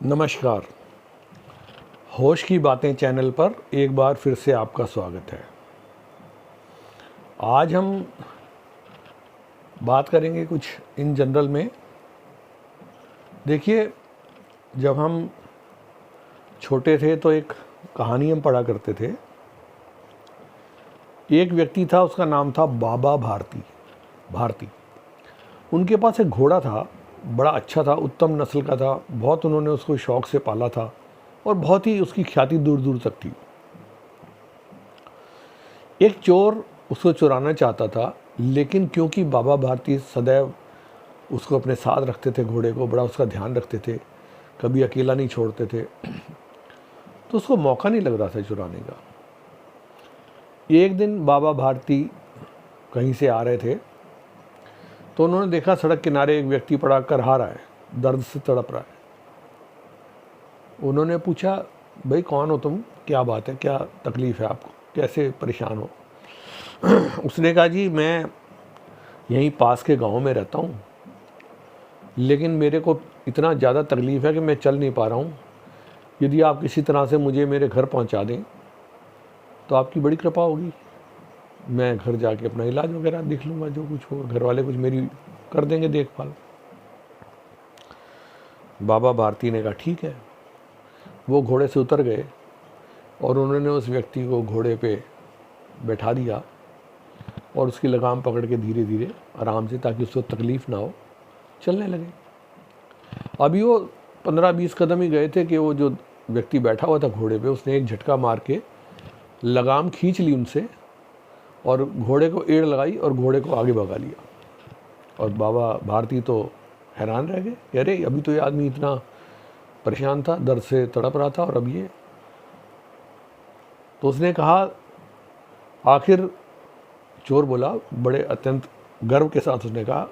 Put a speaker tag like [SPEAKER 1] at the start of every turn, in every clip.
[SPEAKER 1] नमस्कार। होश की बातें चैनल पर एक बार फिर से आपका स्वागत है। आज हम बात करेंगे कुछ इन जनरल में। देखिए, जब हम छोटे थे तो एक कहानी हम पढ़ा करते थे। एक व्यक्ति था, उसका नाम था बाबा भारती। उनके पास एक घोड़ा था, बड़ा अच्छा था, उत्तम नस्ल का था। बहुत उन्होंने उसको शौक से पाला था और बहुत ही उसकी ख्याति दूर दूर तक थी। एक चोर उसको चुराना चाहता था, लेकिन क्योंकि बाबा भारती सदैव उसको अपने साथ रखते थे, घोड़े को बड़ा उसका ध्यान रखते थे, कभी अकेला नहीं छोड़ते थे, तो उसको मौका नहीं लग रहा था चुराने का। एक दिन बाबा भारती कहीं से आ रहे थे तो उन्होंने देखा सड़क किनारे एक व्यक्ति पड़ा करहा रहा है, दर्द से तड़प रहा है। उन्होंने पूछा, भाई कौन हो तुम, क्या बात है, क्या तकलीफ़ है आपको, कैसे परेशान हो? उसने कहा, जी मैं यहीं पास के गांव में रहता हूँ, लेकिन मेरे को इतना ज़्यादा तकलीफ़ है कि मैं चल नहीं पा रहा हूँ। यदि आप किसी तरह से मुझे मेरे घर पहुँचा दें तो आपकी बड़ी कृपा होगी। मैं घर जाके अपना इलाज वगैरह देख लूँगा, जो कुछ होगा घर वाले कुछ मेरी कर देंगे देखभाल। बाबा भारती ने कहा, ठीक है। वो घोड़े से उतर गए और उन्होंने उस व्यक्ति को घोड़े पे बैठा दिया और उसकी लगाम पकड़ के धीरे धीरे आराम से, ताकि उसको तकलीफ़ ना हो, चलने लगे। अभी वो 15-20 कदम ही गए थे कि वो जो व्यक्ति बैठा हुआ था घोड़े पे, उसने एक झटका मार के लगाम खींच ली उनसे और घोड़े को एड़ लगाई और घोड़े को आगे भगा लिया। और बाबा भारती तो हैरान रह गए कि अरे, अभी तो ये आदमी इतना परेशान था, दर्द से तड़प रहा था, और अब ये। तो उसने कहा, आखिर, चोर बोला बड़े अत्यंत गर्व के साथ, उसने कहा,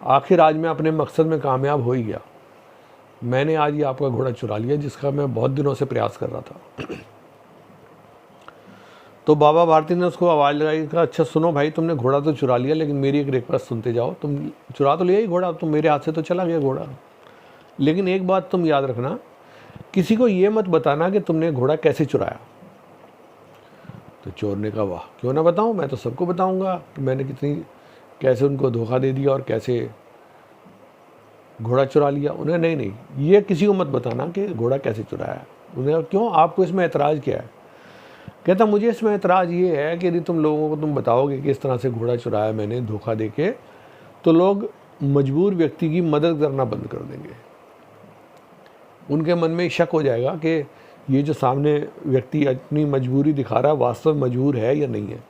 [SPEAKER 1] आखिर आज मैं अपने मकसद में कामयाब हो ही गया। मैंने आज ये आपका घोड़ा चुरा लिया, जिसका मैं बहुत दिनों से प्रयास कर रहा था। तो बाबा भारती ने उसको आवाज़ लगाई, कहा, अच्छा सुनो भाई, तुमने घोड़ा तो चुरा लिया, लेकिन मेरी एक रिक्वेस्ट सुनते जाओ। तुम चुरा तो लिया ही घोड़ा, तुम मेरे हाथ से तो चला गया घोड़ा, लेकिन एक बात तुम याद रखना, किसी को ये मत बताना कि तुमने घोड़ा कैसे चुराया। तो चोर ने कहा, वाह, क्यों ना बताऊं, मैं तो सबको बताऊंगा कि मैंने कैसे उनको धोखा दे दिया और कैसे घोड़ा चुरा लिया। उन्हें, नहीं नहीं, ये किसी को मत बताना कि घोड़ा कैसे चुराया। उन्हें, क्यों, आपको इसमें ऐतराज़ क्या है? कहता, मुझे इसमें ऐतराज़ ये है कि यदि तुम लोगों को तुम बताओगे कि इस तरह से घोड़ा चुराया मैंने धोखा दे के, तो लोग मजबूर व्यक्ति की मदद करना बंद कर देंगे। उनके मन में शक हो जाएगा कि ये जो सामने व्यक्ति अपनी मजबूरी दिखा रहा है, वास्तव में मजबूर है या नहीं है।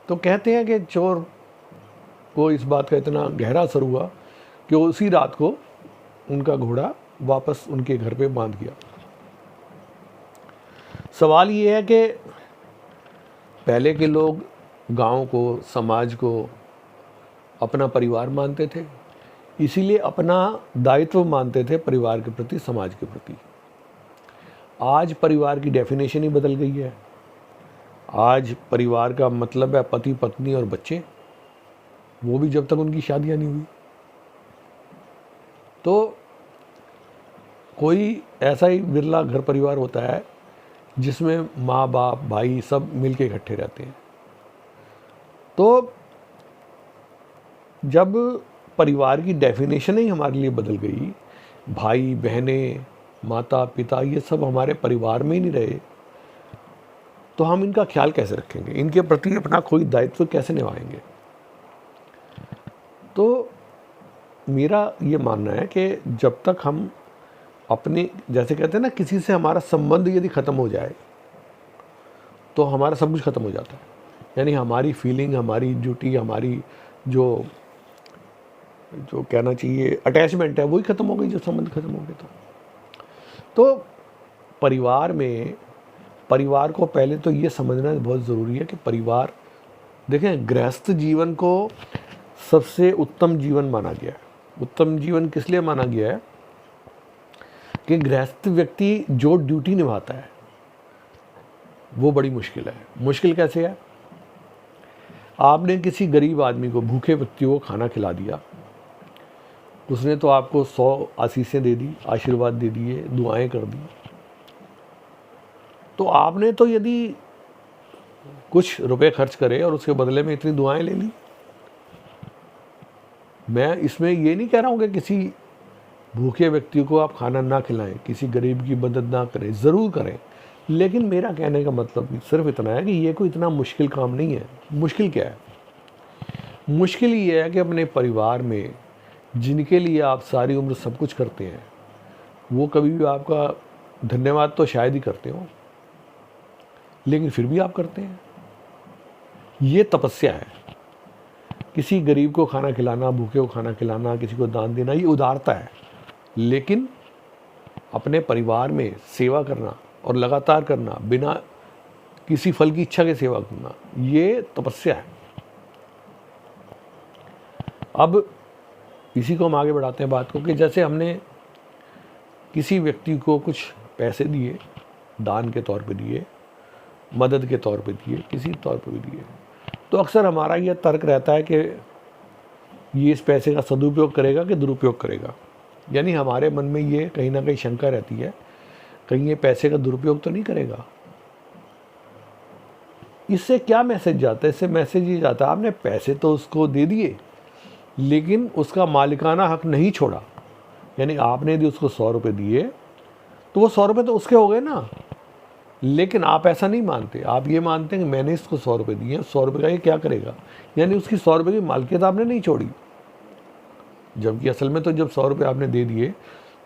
[SPEAKER 1] तो कहते हैं कि चोर को इस बात का इतना गहरा असर हुआ कि उसी रात को उनका घोड़ा वापस उनके घर पे बांध गया। सवाल ये है कि पहले के लोग गांव को, समाज को अपना परिवार मानते थे, इसीलिए अपना दायित्व मानते थे परिवार के प्रति, समाज के प्रति। आज परिवार की डेफिनेशन ही बदल गई है। आज परिवार का मतलब है पति पत्नी और बच्चे, वो भी जब तक उनकी शादियां नहीं हुई। तो कोई ऐसा ही बिरला घर परिवार होता है जिसमें माँ बाप भाई सब मिलके इकट्ठे रहते हैं। तो जब परिवार की डेफिनेशन ही हमारे लिए बदल गई, भाई बहनें माता पिता ये सब हमारे परिवार में ही नहीं रहे, तो हम इनका ख्याल कैसे रखेंगे, इनके प्रति अपना कोई दायित्व कैसे निभाएंगे? तो मेरा ये मानना है कि जब तक हम अपने, जैसे कहते हैं ना, किसी से हमारा संबंध यदि ख़त्म हो जाए तो हमारा सब कुछ ख़त्म हो जाता है। यानी हमारी फीलिंग, हमारी ड्यूटी, हमारी जो कहना चाहिए अटैचमेंट है, वही ख़त्म हो गई जब संबंध ख़त्म हो गए। तो परिवार में, परिवार को पहले तो ये समझना बहुत ज़रूरी है कि परिवार, देखें, गृहस्थ जीवन को सबसे उत्तम जीवन माना गया है। उत्तम जीवन किस लिए माना गया है कि गृहस्थ व्यक्ति जो ड्यूटी निभाता है वो बड़ी मुश्किल है। मुश्किल कैसे है? आपने किसी गरीब आदमी को, भूखे व्यक्ति को खाना खिला दिया, उसने तो आपको 100 आशीषें दे दी, आशीर्वाद दे दिए, दुआएं कर दी। तो आपने तो यदि कुछ रुपए खर्च करे और उसके बदले में इतनी दुआएं ले ली। मैं इसमें ये नहीं कह रहा हूँ कि किसी भूखे व्यक्ति को आप खाना ना खिलाएं, किसी गरीब की मदद ना करें, ज़रूर करें, लेकिन मेरा कहने का मतलब सिर्फ इतना है कि ये कोई इतना मुश्किल काम नहीं है। मुश्किल क्या है? मुश्किल ये है कि अपने परिवार में जिनके लिए आप सारी उम्र सब कुछ करते हैं, वो कभी भी आपका धन्यवाद तो शायद ही करते हो, लेकिन फिर भी आप करते हैं। ये तपस्या है। किसी गरीब को खाना खिलाना, भूखे को खाना खिलाना, किसी को दान देना, ये उदारता है। लेकिन अपने परिवार में सेवा करना और लगातार करना, बिना किसी फल की इच्छा के सेवा करना, ये तपस्या है। अब इसी को हम आगे बढ़ाते हैं बात को, कि जैसे हमने किसी व्यक्ति को कुछ पैसे दिए, दान के तौर पे दिए, मदद के तौर पे दिए, किसी तौर पे भी दिए, तो अक्सर हमारा यह तर्क रहता है कि ये इस पैसे का सदुपयोग करेगा कि दुरुपयोग करेगा। यानी हमारे मन में ये कहीं ना कहीं शंका रहती है, कहीं ये पैसे का दुरुपयोग तो नहीं करेगा। इससे क्या मैसेज जाता है? इससे मैसेज ये जाता है, आपने पैसे तो उसको दे दिए, लेकिन उसका मालिकाना हक नहीं छोड़ा। यानी आपने यदि उसको 100 रुपये दिए, तो वो 100 रुपये तो उसके हो गए ना, लेकिन आप ऐसा नहीं मानते। आप ये मानते हैं कि मैंने इसको 100 रुपये दिए, 100 रुपये का ये क्या करेगा। यानी उसकी 100 रुपये की मालकियत आपने नहीं छोड़ी, जबकि असल में तो जब 100 रुपये आपने दे दिए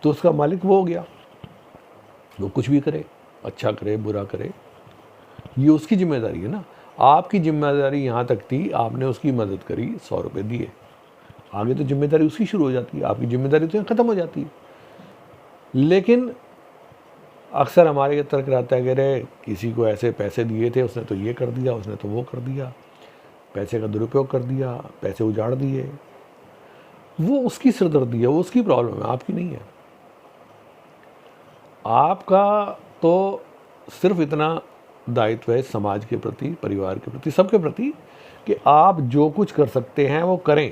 [SPEAKER 1] तो उसका मालिक वो हो गया। वो कुछ भी करे, अच्छा करे, बुरा करे, ये उसकी जिम्मेदारी है ना। आपकी जिम्मेदारी यहाँ तक थी, आपने उसकी मदद करी, 100 रुपये दिए, आगे तो जिम्मेदारी उसकी शुरू हो जाती है, आपकी जिम्मेदारी तो यहाँ ख़त्म हो जाती है। लेकिन अक्सर हमारे ये तर्क रहता है कि अरे किसी को ऐसे पैसे दिए थे, उसने तो ये कर दिया, उसने तो वो कर दिया, पैसे का दुरुपयोग कर दिया, पैसे उजाड़ दिए। वो उसकी सिरदर्दी है, वो उसकी प्रॉब्लम है, आपकी नहीं है। आपका तो सिर्फ इतना दायित्व है समाज के प्रति, परिवार के प्रति, सबके प्रति, कि आप जो कुछ कर सकते हैं वो करें।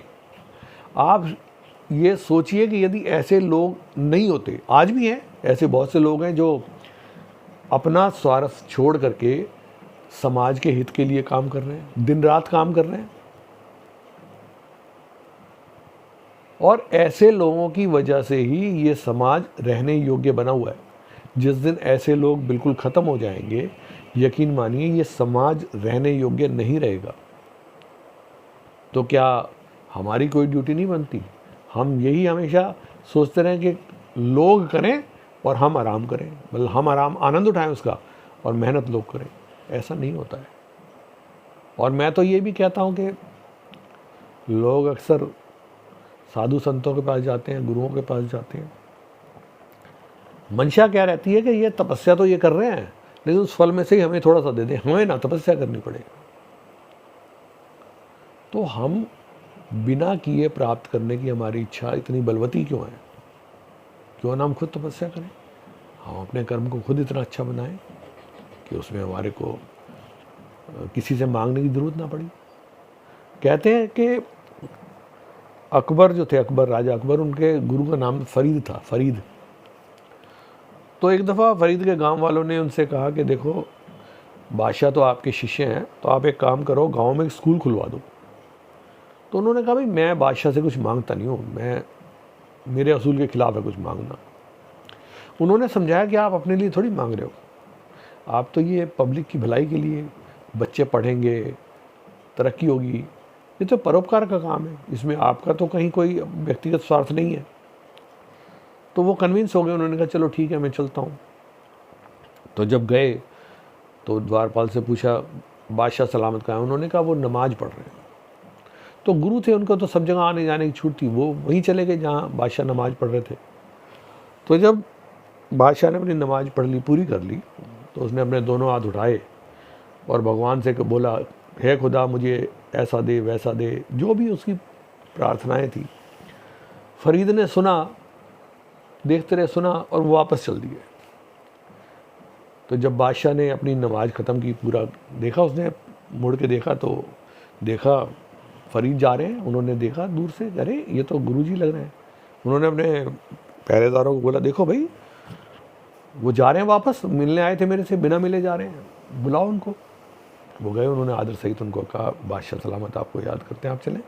[SPEAKER 1] आप ये सोचिए कि यदि ऐसे लोग नहीं होते, आज भी हैं ऐसे बहुत से लोग हैं जो अपना स्वार्थ छोड़ करके समाज के हित के लिए काम कर रहे हैं, दिन रात काम कर रहे हैं। और ऐसे लोगों की वजह से ही ये समाज रहने योग्य बना हुआ है। जिस दिन ऐसे लोग बिल्कुल ख़त्म हो जाएंगे, यकीन मानिए ये समाज रहने योग्य नहीं रहेगा। तो क्या हमारी कोई ड्यूटी नहीं बनती? हम यही हमेशा सोचते रहें कि लोग करें और हम आराम करें, मतलब हम आराम आनंद उठाएं उसका, और मेहनत लोग करें। ऐसा नहीं होता है। और मैं तो ये भी कहता हूँ कि लोग अक्सर साधु संतों के पास जाते हैं, गुरुओं के पास जाते हैं, मंशा क्या रहती है कि ये तपस्या तो ये कर रहे हैं, लेकिन उस फल में से ही हमें थोड़ा सा दे दें, हमें ना तपस्या करनी पड़े। तो हम बिना किए प्राप्त करने की हमारी इच्छा इतनी बलवती क्यों है? क्यों ना हम खुद तपस्या करें, हम अपने कर्म को खुद इतना अच्छा बनाएं कि उसमें हमारे को किसी से मांगने की ज़रूरत ना पड़ी। कहते हैं कि अकबर जो थे, अकबर, राजा अकबर, उनके गुरु का नाम फरीद था, फरीद। तो एक दफ़ा फरीद के गांव वालों ने उनसे कहा कि देखो बादशाह तो आपके शिष्य हैं, तो आप एक काम करो, गांव में एक स्कूल खुलवा दो। तो उन्होंने कहा भाई मैं बादशाह से कुछ मांगता नहीं हूँ, मैं मेरे असूल के खिलाफ है कुछ मांगना। उन्होंने समझाया कि आप अपने लिए थोड़ी मांग रहे हो, आप तो ये पब्लिक की भलाई के लिए, बच्चे पढ़ेंगे, तरक्की होगी, ये तो परोपकार का काम है, इसमें आपका तो कहीं कोई व्यक्तिगत स्वार्थ नहीं है। तो वो कन्विंस हो गए, उन्होंने कहा चलो ठीक है मैं चलता हूँ। तो जब गए तो द्वारपाल से पूछा बादशाह सलामत कहाँ है? उन्होंने कहा वो नमाज पढ़ रहे हैं। तो गुरु थे, उनको तो सब जगह आने जाने की छूट थी, वो वहीं चले गए जहाँ बादशाह नमाज पढ़ रहे थे। तो जब बादशाह ने अपनी नमाज पढ़ ली, पूरी कर ली, तो उसने अपने दोनों हाथ उठाए और भगवान से बोला, हे खुदा मुझे ऐसा दे वैसा दे, जो भी उसकी प्रार्थनाएं थी। फरीद ने सुना, देखते रहे, सुना, और वो वापस चल दिए। तो जब बादशाह ने अपनी नमाज ख़त्म की, पूरा देखा, उसने मुड़ के देखा तो देखा फरीद जा रहे हैं। उन्होंने देखा दूर से, अरे ये तो गुरुजी लग रहे हैं। उन्होंने अपने पहरेदारों को बोला, देखो भाई वो जा रहे हैं वापस, मिलने आए थे मेरे से, बिना मिले जा रहे हैं, बुलाओ उनको। वो गए, उन्होंने आदर सहित उनको कहा, बादशाह सलामत आपको याद करते हैं, आप चलें।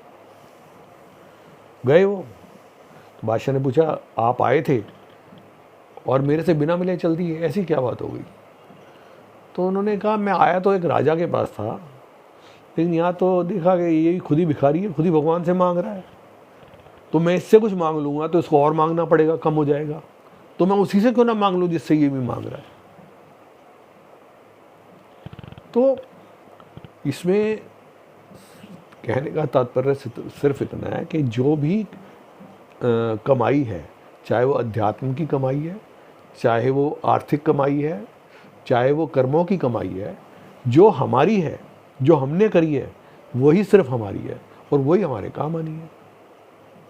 [SPEAKER 1] गए वो, तो बादशाह ने पूछा, आप आए थे और मेरे से बिना मिले चल दिए, ऐसी क्या बात हो गई? तो उन्होंने कहा, मैं आया तो एक राजा के पास था, लेकिन यहाँ तो देखा कि ये खुद ही भिखारी है, खुद ही भगवान से मांग रहा है, तो मैं इससे कुछ मांग लूँगा तो इसको और मांगना पड़ेगा, कम हो जाएगा, तो मैं उसी से क्यों ना मांग लूँ जिससे ये भी मांग रहा है। तो इसमें कहने का तात्पर्य सिर्फ इतना है कि जो भी कमाई है, चाहे वो अध्यात्म की कमाई है, चाहे वो आर्थिक कमाई है, चाहे वो कर्मों की कमाई है, जो हमारी है, जो हमने करी है, वही सिर्फ हमारी है और वही हमारे काम आनी है।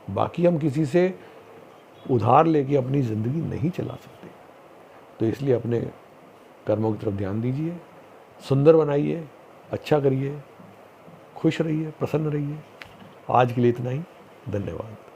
[SPEAKER 1] बाकी हम किसी से उधार लेके अपनी ज़िंदगी नहीं चला सकते। तो इसलिए अपने कर्मों की तरफ ध्यान दीजिए, सुंदर बनाइए, अच्छा करिए, खुश रहिए, प्रसन्न रहिए। आज के लिए इतना ही। धन्यवाद।